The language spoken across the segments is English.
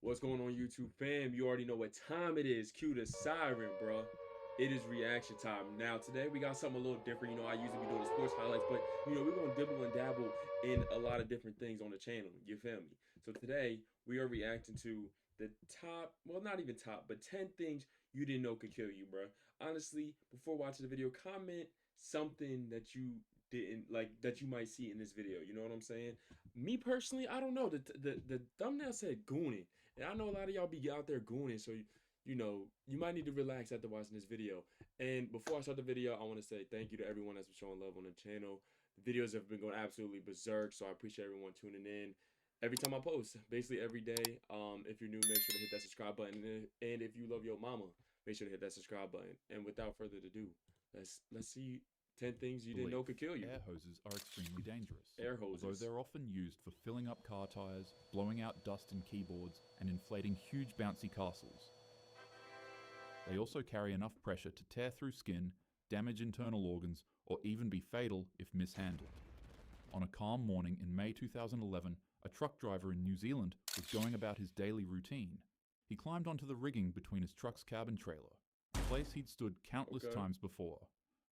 What's going on, YouTube fam? You already know what time it is. Cue the siren, bro. It is reaction time. Now, today we got something a little different. You know, I usually be doing the sports highlights, but we're gonna dibble and dabble in a lot of different things on the channel. You feel me? So today we are reacting to the top, well, not even top, but 10 things you didn't know could kill you, bro. Honestly, before watching the video, comment something that you didn't like that you might see in this video. You know what I'm saying? Me personally, I don't know. The thumbnail said gooning. And I know a lot of y'all be out there gooning, so you might need to relax after watching this video. And before I start the video, I want to say thank you to everyone that's been showing love on the channel. The videos have been going absolutely berserk, so I appreciate everyone tuning in. Every time I post, basically every day. If you're new, make sure to hit that subscribe button, and if you love your mama, make sure to hit that subscribe button. And without further ado, let's see 10 things you didn't know could kill you. Air hoses are extremely dangerous. Air hoses. Although they're often used for filling up car tires, blowing out dust in keyboards, and inflating huge bouncy castles. They also carry enough pressure to tear through skin, damage internal organs, or even be fatal if mishandled. On a calm morning in May 2011, a truck driver in New Zealand was going about his daily routine. He climbed onto the rigging between his truck's cab and trailer, a place he'd stood countless times before.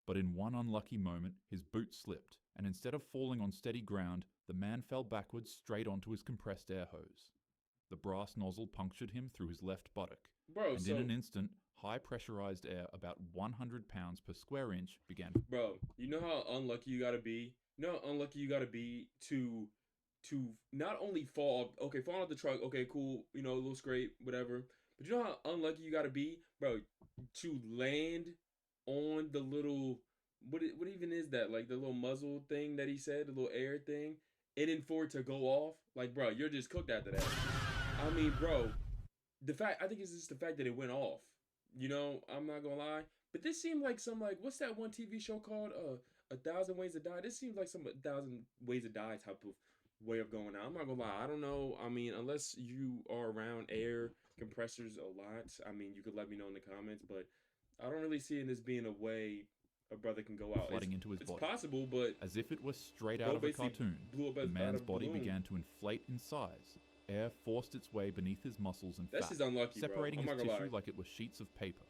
But in one unlucky moment, his boot slipped, and instead of falling on steady ground, the man fell backwards straight onto his compressed air hose. The brass nozzle punctured him through his left buttock, in an instant, high pressurized air about 100 pounds per square inch began. Bro, you know how unlucky you gotta be? You know how unlucky you gotta be to not only fall off the truck, okay, cool, a little scrape, whatever. But you know how unlucky you gotta be, bro, to land on the little what even is that? Like the little muzzle thing that he said, the little air thing, and then for it to go off, like bro, you're just cooked after that. I mean, bro, I think it's just the fact that it went off. I'm not gonna lie. But this seemed like some like what's that one TV show called? A Thousand Ways to Die. This seems like some A Thousand Ways to Die type of way of going out. I'm not gonna lie. I don't know. I mean, unless you are around air compressors a lot, I memean, you could let me know in the comments. But I don't really see in this being a way a brother can go out. Flooding into his body. It's possible, but as if it was straight out of a cartoon, the man's body began to inflate in size. Air forced its way beneath his muscles and fat, separating his tissue like it was sheets of paper.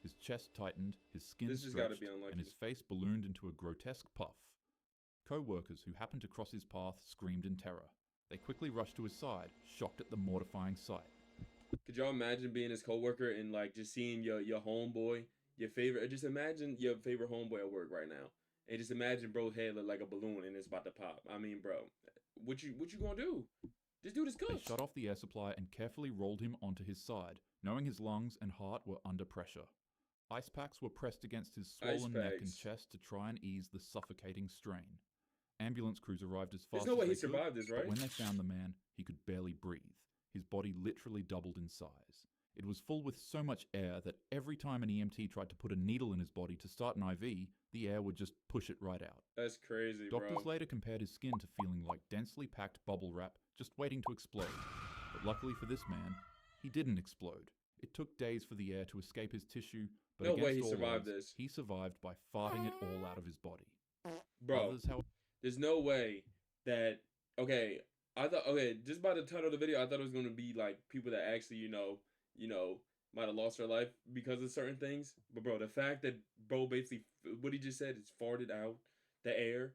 His chest tightened, his skin stretched, and his face ballooned into a grotesque puff. Co-workers who happened to cross his path screamed in terror. They quickly rushed to his side, shocked at the mortifying sight. Could y'all imagine being his co-worker and like just seeing your homeboy, your favorite? Just imagine your favorite homeboy at work right now, and just imagine bro's head look like a balloon and it's about to pop. I mean, bro, what you gonna do? This dude is cooked. They shut off the air supply and carefully rolled him onto his side, knowing his lungs and heart were under pressure. Ice packs were pressed against his swollen neck and chest to try and ease the suffocating strain. Ambulance crews arrived as fast as they could. There's no way he survived this, right? But when they found the man, he could barely breathe. His body literally doubled in size. It was full with so much air that every time an EMT tried to put a needle in his body to start an IV, the air would just push it right out. That's crazy, bro. Doctors later compared his skin to feeling like densely packed bubble wrap just waiting to explode. But luckily for this man, he didn't explode. It took days for the air to escape his tissue, but no way he survived this. He survived by farting it all out of his body. Bro, there's no way that, I thought, just by the title of the video, I thought it was going to be like people that actually, might have lost their life because of certain things. But bro, the fact that bro basically, what he just said is farted out the air.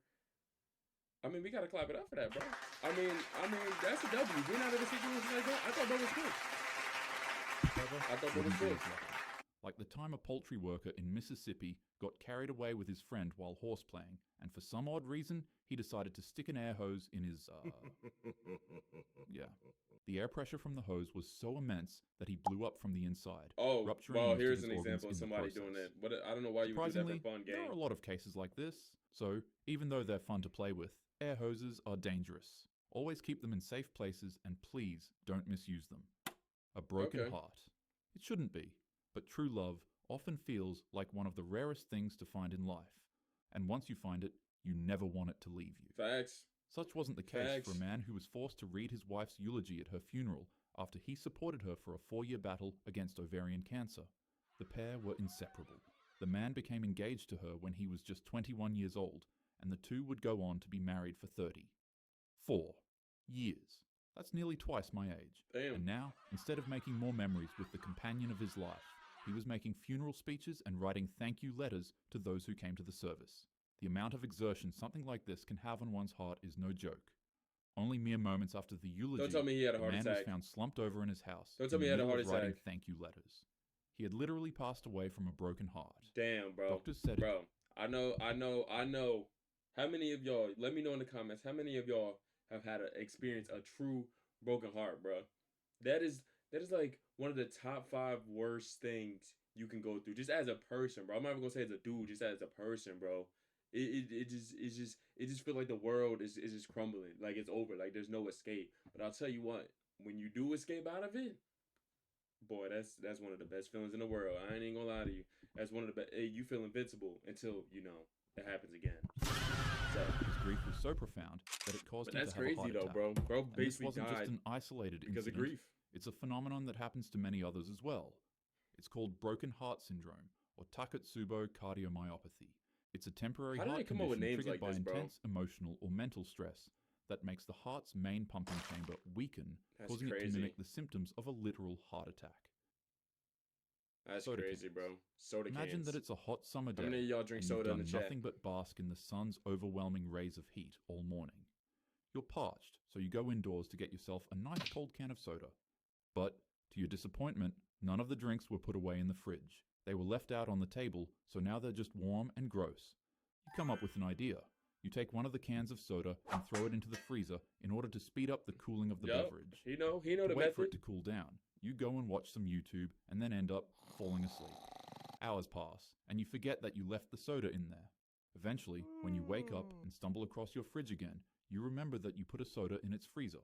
I mean, we got to clap it up for that, bro. I mean, that's a W. Being out of a situation like that, I thought bro was good. I thought bro was good. Like the time a poultry worker in Mississippi got carried away with his friend while horseplaying, and for some odd reason, he decided to stick an air hose in his, yeah. The air pressure from the hose was so immense that he blew up from the inside. Oh, well, here's an example of somebody doing that. But I don't know why you would do that for fun game. There are a lot of cases like this, so even though they're fun to play with, air hoses are dangerous. Always keep them in safe places, and please don't misuse them. A broken heart. It shouldn't be. But true love often feels like one of the rarest things to find in life. And once you find it, you never want it to leave you. Facts. Such wasn't the case for a man who was forced to read his wife's eulogy at her funeral after he supported her for a 4-year battle against ovarian cancer. The pair were inseparable. The man became engaged to her when he was just 21 years old, and the two would go on to be married for 30. 4 years. That's nearly twice my age. Damn. And now, instead of making more memories with the companion of his life, he was making funeral speeches and writing thank you letters to those who came to the service. The amount of exertion something like this can have on one's heart is no joke. Only mere moments after the eulogy, Don't tell me he had a the heart man attack. was found slumped over in his house. Don't tell me in he the had a middle heart of writing attack. thank you letters. He had literally passed away from a broken heart. Damn, bro. Doctors said bro, I know. How many of y'all, let me know in the comments, how many of y'all have had experienced a true broken heart, bro? That is like one of the top 5 worst things you can go through just as a person, bro. I'm not even gonna say as a dude, just as a person, bro. It just feels like the world is just crumbling, like it's over, like there's no escape. But I'll tell you what, when you do escape out of it, boy, that's one of the best feelings in the world. I ain't even gonna lie to you. That's one of the best. Hey, you feel invincible until it happens again. So his grief was so profound that it caused him to have that's crazy a heart though, attack. bro. Bro And this basically wasn't just died an isolated because incident. of grief. It's a phenomenon that happens to many others as well. It's called broken heart syndrome, or Takotsubo cardiomyopathy. It's a temporary How did they heart come up with condition names triggered like by this, bro? intense emotional or mental stress that makes the heart's main pumping chamber weaken, That's causing it to crazy. mimic the symptoms of a literal heart attack. That's Soda crazy, cans. bro. Soda Imagine cans. that it's a hot summer day How many of y'all drink and soda you've in the done chat? nothing but bask in the sun's overwhelming rays of heat all morning. You're parched, so you go indoors to get yourself a nice cold can of soda. But, to your disappointment, none of the drinks were put away in the fridge. They were left out on the table, so now they're just warm and gross. You come up with an idea. You take one of the cans of soda and throw it into the freezer in order to speed up the cooling of the beverage. He know To the wait for method. it to cool down, you go and watch some YouTube and then end up falling asleep. Hours pass, and you forget that you left the soda in there. Eventually, when you wake up and stumble across your fridge again, you remember that you put a soda in its freezer.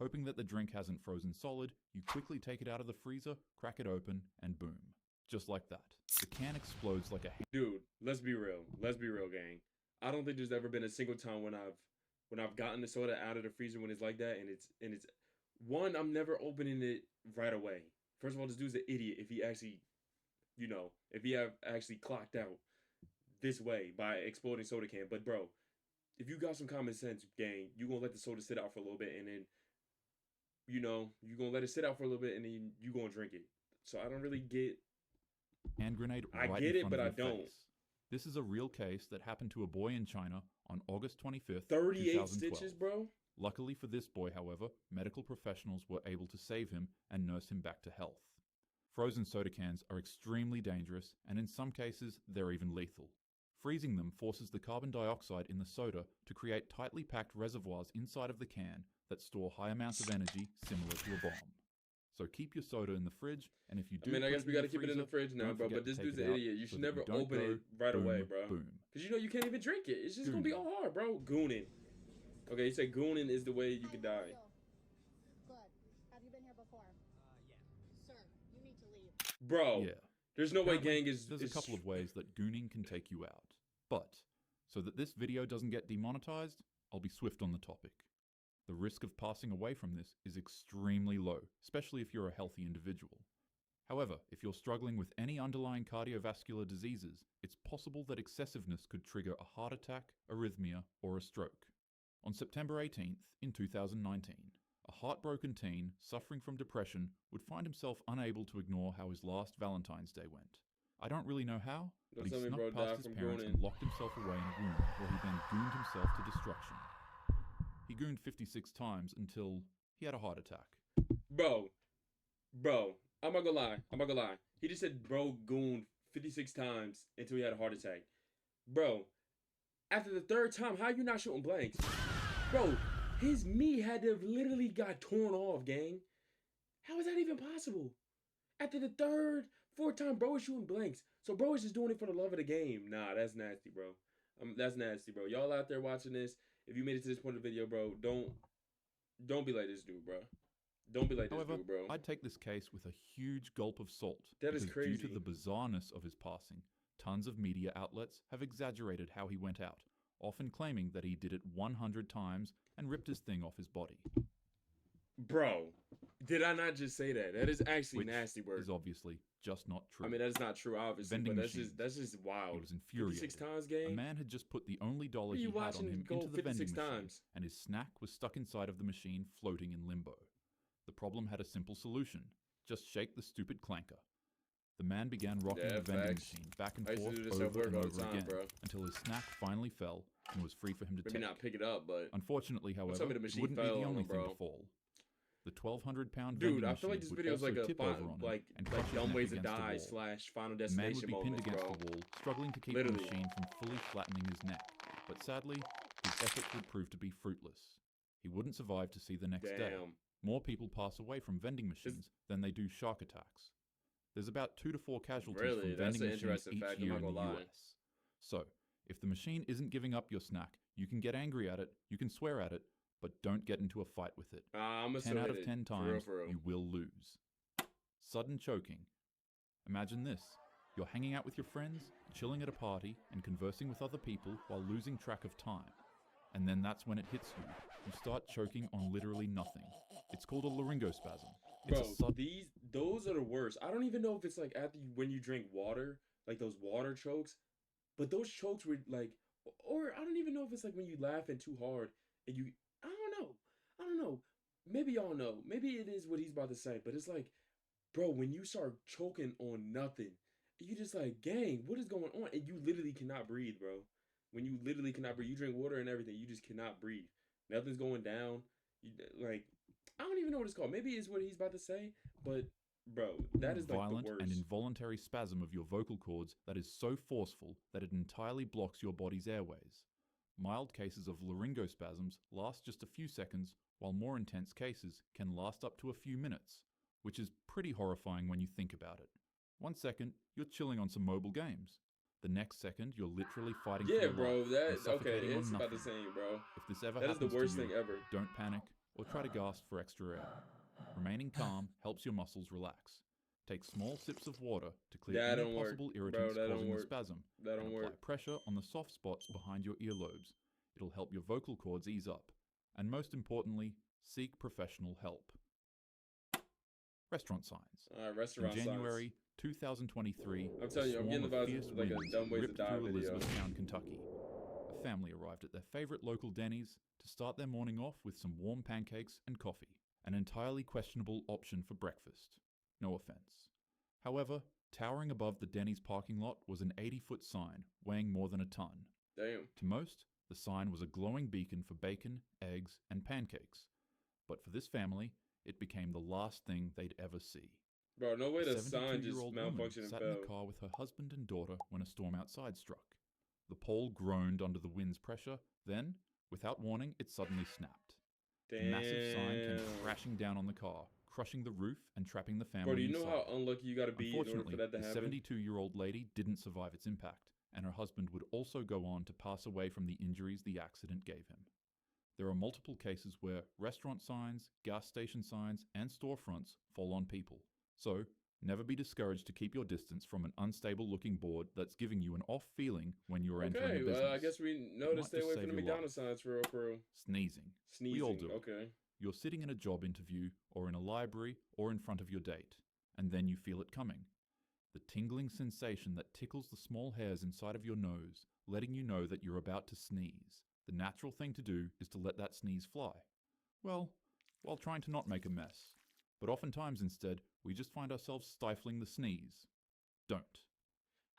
Hoping that the drink hasn't frozen solid, you quickly take it out of the freezer, crack it open, and boom. Just like that. The can explodes like a Dude, let's be real. Let's be real, gang. I don't think there's ever been a single time when I've gotten the soda out of the freezer when it's like that, and it's one, I'm never opening it right away. First of all, this dude's an idiot if he actually, if he have actually clocked out this way by exploding soda can. But bro, if you got some common sense, gang, you gonna let the soda sit out for a little bit, and then you gonna let it sit out for a little bit, and then you gonna drink it. So I don't really get. hand grenade I right get in it, front but of I your don't. face. This is a real case that happened to a boy in China on August 25th, 38 2012. stitches, bro. Luckily for this boy, however, medical professionals were able to save him and nurse him back to health. Frozen soda cans are extremely dangerous, and in some cases, they're even lethal. Freezing them forces the carbon dioxide in the soda to create tightly packed reservoirs inside of the can that store high amounts of energy similar to a bomb. So keep your soda in the fridge, and if you do, I guess put we it in gotta the keep it in the freezer, fridge now, don't bro. forget But to this take dude's it an out idiot. You so should that never don't open go it right boom, away, bro. Boom. Because you can't even drink it. It's just gonna be Gooning. all hard, bro. Gooning. Okay, you say gooning is the way you can die. Good. Have you been here before? Yeah. Sir, you need to leave. Bro, Yeah. there's no way Apparently, gang is. There's a couple of ways that gooning can take you out. But, so that this video doesn't get demonetized, I'll be swift on the topic. The risk of passing away from this is extremely low, especially if you're a healthy individual. However, if you're struggling with any underlying cardiovascular diseases, it's possible that excessiveness could trigger a heart attack, arrhythmia, or a stroke. On September 18th, in 2019, a heartbroken teen suffering from depression would find himself unable to ignore how his last Valentine's Day went. I don't really know how, but he Don't tell me snuck bro past died his from parents gooning. and locked himself away in a room where he then gooned himself to destruction. He gooned 56 times until he had a heart attack. Bro, I'm not gonna lie. He just said bro gooned 56 times until he had a heart attack. Bro, after the third time, how you not shooting blanks? Bro, his meat had to have literally got torn off, gang. How is that even possible? After the third, fourth time, bro is shooting blanks. So bro is just doing it for the love of the game. Nah, that's nasty, bro. That's nasty, bro. Y'all out there watching this, if you made it to this point of the video, bro, don't be like this dude, bro. Don't be like this However, dude, bro. I'd take this case with a huge gulp of salt. That is because due to crazy. the bizarreness of his passing, tons of media outlets have exaggerated how he went out, often claiming that he did it 100 times and ripped his thing off his body. Bro, did I not just say that? That is actually which nasty word. is obviously just not true. I mean, that is not true, obviously, Vending but machines. that's just He wild. was 56 infuriated. times, A gang. man had just put the only dollar What are he you had on watching him go into the vending 56 machine, times? and his snack was stuck inside of the machine, floating in limbo. The problem had a simple solution: just shake the stupid clanker. The man began rocking Yeah, the vending facts. machine back and I used to forth do this at over work and all the over time, again bro. until his snack finally fell and was free for him to Maybe take. not pick it up, but Unfortunately, don't however, tell me the it machine wouldn't be fell the on only him, thing bro. to fall. The 1,200-pound Dude, vending I feel like machine this would video is also like a tip over on him like and crush his dumb neck ways to against the die wall. / Final The man would Destination be pinned moments, against bro. the wall, struggling to keep Literally. the machine from fully flattening his neck, but sadly, his efforts would prove to be fruitless. He wouldn't survive to see the next day. Damn. More people pass away from vending machines than they do shark attacks. There's about 2 to 4 casualties Really? from That's vending an machines interesting each fact. I'm year not in the gonna lie. US. So, if the machine isn't giving up your snack, you can get angry at it, you can swear at it, but don't get into a fight with it. I'm gonna 10 still out hit of it. 10 For real, times, for real. you will lose. Sudden choking. Imagine this. You're hanging out with your friends, chilling at a party, and conversing with other people while losing track of time. And then that's when it hits you. You start choking on literally nothing. It's called a laryngospasm. It's Bro, those are the worst. I don't even know if it's like after when you drink water, like those water chokes. But those chokes were like, or I don't even know if it's like when you laughing too hard and you, I don't know. I don't know. Maybe y'all know. Maybe it is what he's about to say, but it's like, bro, when you start choking on nothing, you just like, gang, what is going on? And you literally cannot breathe, bro. When you literally cannot breathe, you drink water and everything, you just cannot breathe. Nothing's going down. You, like, I don't even know what it's called. Maybe it's what he's about to say, but bro, that is like the violent worst. and involuntary spasm of your vocal cords that is so forceful that it entirely blocks your body's airways. Mild cases of laryngospasms last just a few seconds, while more intense cases can last up to a few minutes, which is pretty horrifying when you think about it. 1 second, you're chilling on some mobile games. The next second, you're literally fighting for Yeah, your bro. life That and suffocating okay? on It's nothing. about the same, bro. If this ever That is the happens worst to you, thing ever. don't panic or try to gasp for extra air. Remaining calm helps your muscles relax. Take small sips of water to clear That any don't work, possible bro. irritants That don't causing the work. spasm, That and don't apply work. pressure on the soft spots behind your earlobes. It'll help your vocal cords ease up. And most importantly, seek professional help. Restaurant signs. In Restaurant January signs. 2023, I'm telling you, I'm swarm getting the of vibes fierce of like a winds dumb ways to ripped die through video. Elizabethtown, Kentucky. A family arrived at their favorite local Denny's to start their morning off with some warm pancakes and coffee, an entirely questionable option for breakfast. No offense. However, towering above the Denny's parking lot was an 80-foot sign weighing more than a ton. Damn. To most, the sign was a glowing beacon for bacon, eggs, and pancakes. But for this family, it became the last thing they'd ever see. Bro, no way A the sign just 72-year-old woman malfunctioned and sat in the fell. car with her husband and daughter when a storm outside struck. The pole groaned under the wind's pressure, then, without warning, it suddenly snapped. The massive sign came Damn. crashing down on the car, crushing the roof and trapping the family Bro, do you know inside. how unlucky you gotta be in order Unfortunately, for that to the happen? 72-year-old lady didn't survive its impact, and her husband would also go on to pass away from the injuries the accident gave him. There are multiple cases where restaurant signs, gas station signs, and storefronts fall on people. So, never be discouraged to keep your distance from an unstable-looking board that's giving you an off feeling when you're entering a Okay, business. well, I guess we know It to might stay just away save from the your McDonald's life. signs for real, for real. Sneezing. Sneezing. We all do it. Okay. You're sitting in a job interview, or in a library, or in front of your date, and then you feel it coming. The tingling sensation that tickles the small hairs inside of your nose, letting you know that you're about to sneeze. The natural thing to do is to let that sneeze fly. Well, while trying to not make a mess. But oftentimes instead, we just find ourselves stifling the sneeze. Don't.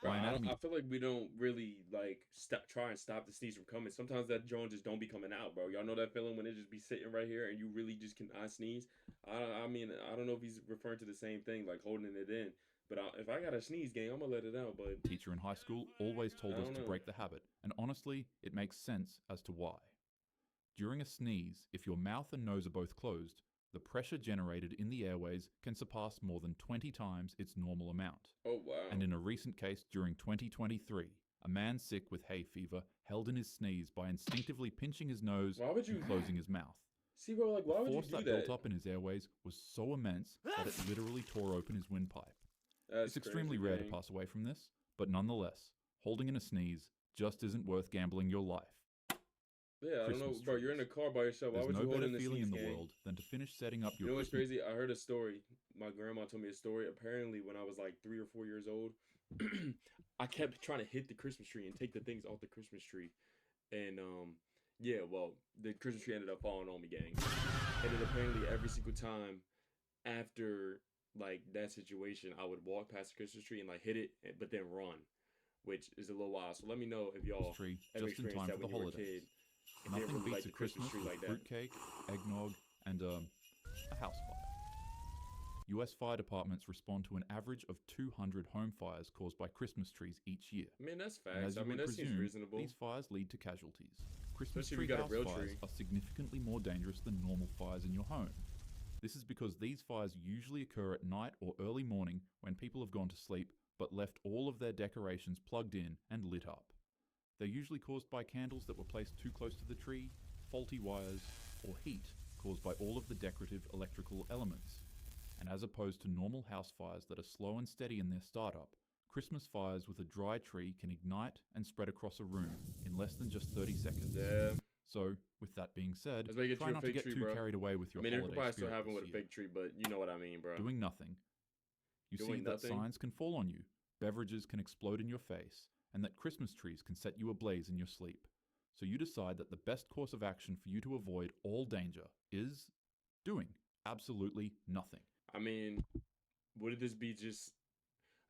Bro, My anatomy. I feel like we don't really like try and stop the sneeze from coming. Sometimes that joint just don't be coming out, bro. Y'all know that feeling when it just be sitting right here and you really just cannot sneeze. I mean, I don't know if he's referring to the same thing, like holding it in. But if I got a sneeze, gang, I'm gonna let it out. But Teacher in high school always told I us don't to know. break the habit, and honestly, it makes sense as to why. During a sneeze, if your mouth and nose are both closed, the pressure generated in the airways can surpass more than 20 times its normal amount. Oh wow. And in a recent case during 2023, a man sick with hay fever held in his sneeze by instinctively pinching his nose Why would you and closing his mouth. see, bro? Like, why The would you force do that that? built up in his airways was so immense that it literally tore open his windpipe. That's It's extremely crazy, rare to gang. pass away from this, but nonetheless, holding in a sneeze just isn't worth gambling your life. Yeah, I don't know, Christmas bro. You're in a trees. car by yourself. Why There's would no you hold better in the feeling seats, in the gang? world than to finish setting up You your know what's Christmas. crazy? I heard a story. My grandma told me a story. Apparently, when I was like 3 or 4 years old, I kept trying to hit the Christmas tree and take the things off the Christmas tree. And yeah, well, the Christmas tree ended up falling on me, gang. And then apparently every single time after like that situation, I would walk past the Christmas tree and like hit it, but then run, which is a little wild. So let me know if y'all Tree ever just in experienced time that for when the you were a holidays. kid and didn't Nothing really like beats the a Christmas Christmas tree with like that. fruitcake, eggnog, and a house fire. US fire departments respond to an average of 200 home fires caused by Christmas trees each year. I mean, that's And facts. as I you mean, would that seems presume, reasonable. these fires lead to casualties. Christmas Especially if tree you got a house real fires tree. are significantly more dangerous than normal fires in your home. This is because these fires usually occur at night or early morning when people have gone to sleep but left all of their decorations plugged in and lit up. They're usually caused by candles that were placed too close to the tree, faulty wires, or heat caused by all of the decorative electrical elements. And as opposed to normal house fires that are slow and steady in their startup, Christmas fires with a dry tree can ignite and spread across a room in less than just 30 seconds. Yeah. So, with that being said, Let's make it try to a not to fake get tree, too bro. carried away with I your mean, it could holiday probably still spirit happen this with a year. fake tree, but you know what I mean, bro. Doing nothing. You see Doing that nothing? signs can fall on you, beverages can explode in your face, and that Christmas trees can set you ablaze in your sleep. So you decide that the best course of action for you to avoid all danger is doing absolutely nothing. I mean, would this be just?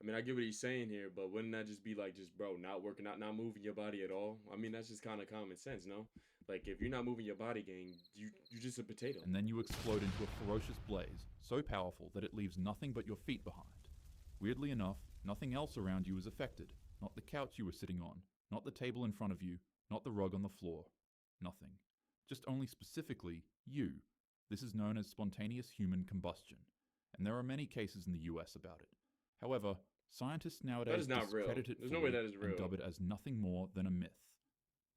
I mean, I get what he's saying here, but wouldn't that just be like, just bro, not working out, not moving your body at all? I mean, that's just kind of common sense, no? Like, if you're not moving your body, gang, you're just a potato. And then you explode into a ferocious blaze, so powerful that it leaves nothing but your feet behind. Weirdly enough, nothing else around you is affected. Not the couch you were sitting on, not the table in front of you, not the rug on the floor. Nothing. Just only specifically you. This is known as spontaneous human combustion, and there are many cases in the US about it. However, scientists nowadays not real. discredit it There's no way fully that is real. and dub it as nothing more than a myth.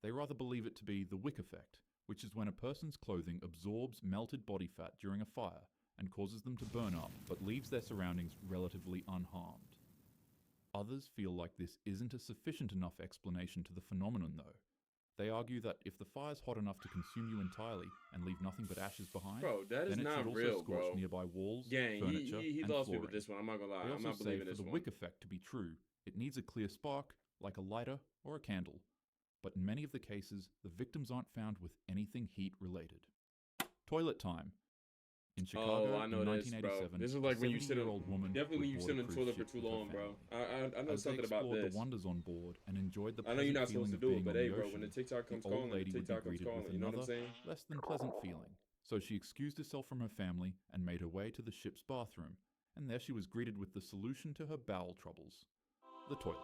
They rather believe it to be the wick effect, which is when a person's clothing absorbs melted body fat during a fire and causes them to burn up, but leaves their surroundings relatively unharmed. Others feel like this isn't a sufficient enough explanation to the phenomenon, though. They argue that if the fire's hot enough to consume you entirely and leave nothing but ashes behind, Bro, that is then it should not also real, scorch bro. nearby walls, Gang, furniture, he and lost me flooring. with this one. I'm not gonna lie. They I'm also not say believing for this the one. wick effect to be true, it needs a clear spark, like a lighter or a candle. But in many of the cases, the victims aren't found with anything heat-related. Toilet time. In Chicago I know in this, bro. 1987, This is like a when you sit on, 70-year-old woman definitely when would you board sit a on the cruise toilet for ship too with her long, bro. family. I know As they something about explored this. the wonders on board and enjoyed the I know you're pleasant not supposed feeling to of do being it, but on hey, the bro, when ocean, the TikTok comes the old calling, the lady would be TikTok comes greeted calling. with You know what I'm another, saying? less than pleasant feeling. So she excused herself from her family and made her way to the ship's bathroom, and there she was greeted with the solution to her bowel troubles: the toilet.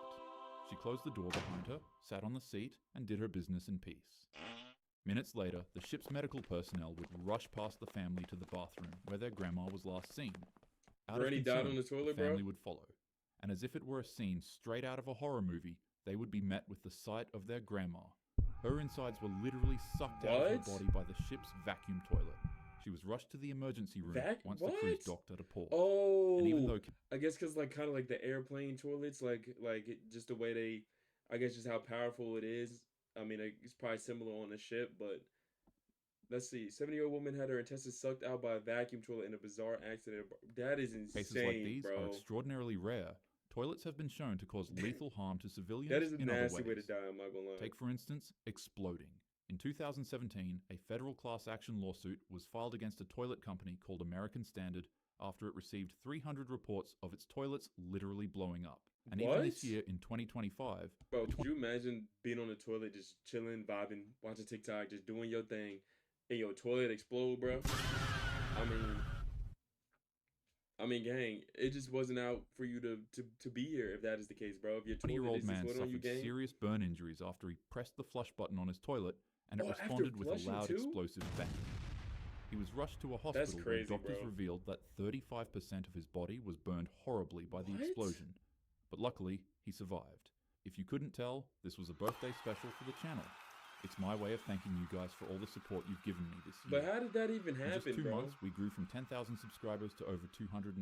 She closed the door behind her, sat on the seat, and did her business in peace. Minutes later, the ship's medical personnel would rush past the family to the bathroom where their grandma was last seen. Out of Granny died on the concern, toilet, the family bro? would follow, and as if it were a scene straight out of a horror movie, they would be met with the sight of their grandma. Her insides were literally sucked out of her What? body by the ship's vacuum toilet. She was rushed to the emergency room once the cruise What? docked at a port. Oh, And even though I guess because like kind of like the airplane toilets, just the way they, I guess just how powerful it is. I mean, it's probably similar on the ship, but let's see. 70-year-old woman had her intestines sucked out by a vacuum toilet in a bizarre accident. That is cases like insane, these are bro. extraordinarily rare, toilets have been shown to cause lethal harm to That civilians is a in other nasty ways. way to die. I'm not gonna lie. Take, for instance, exploding. In 2017, a federal class action lawsuit was filed against a toilet company called American Standard after it received 300 reports of its toilets literally blowing up. And even this What? year, in 2025, Bro, could you imagine being on the toilet, just chilling, vibing, watching TikTok, just doing your thing, and your toilet explode, bro? I mean, gang, it just wasn't out for you to be here if that is the case, bro. If your toilet 20-year-old is man exploding on you, suffered gang. serious burn injuries after he pressed the flush button on his toilet and it Oh, after responded with a flushing loud too? explosive bang. He was rushed to a hospital where crazy, doctors bro. revealed that 35% of his body was burned horribly by the What? explosion. But luckily, he survived. If you couldn't tell, this was a birthday special for the channel. It's my way of thanking you guys for all the support you've given me this year. But how did that even In happen, just 2 bro? months, we grew from 10,000 subscribers to over 250,000.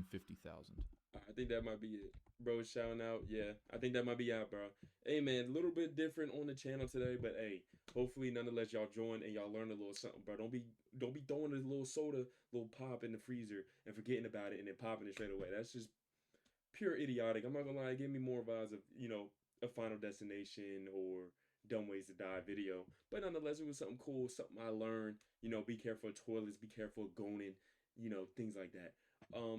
I think that might be it. Bro, shouting out. Yeah, I think that might be out, bro. Hey, man, a little bit different on the channel today, but hey, hopefully, nonetheless, y'all join and y'all learn a little something, bro. Don't be throwing a little soda, little pop in the freezer and forgetting about it and then popping it straight away. That's just pure idiotic. I'm not gonna lie, give me more vibes of, a Final Destination or Dumb Ways to Die video. But nonetheless, it was something cool, something I learned. Be careful of toilets, be careful of going, things like that.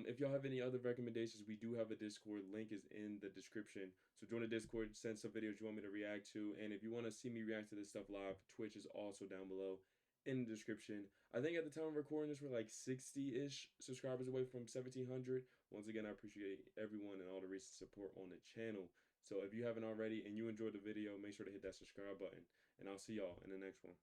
If y'all have any other recommendations, we do have a Discord. Link is in the description. So join the Discord, send some videos you want me to react to. And if you want to see me react to this stuff live, Twitch is also down below in the description. I think at the time of recording this, we're like 60-ish subscribers away from 1,700. Once again, I appreciate everyone and all the recent support on the channel. So if you haven't already and you enjoyed the video, make sure to hit that subscribe button. And I'll see y'all in the next one.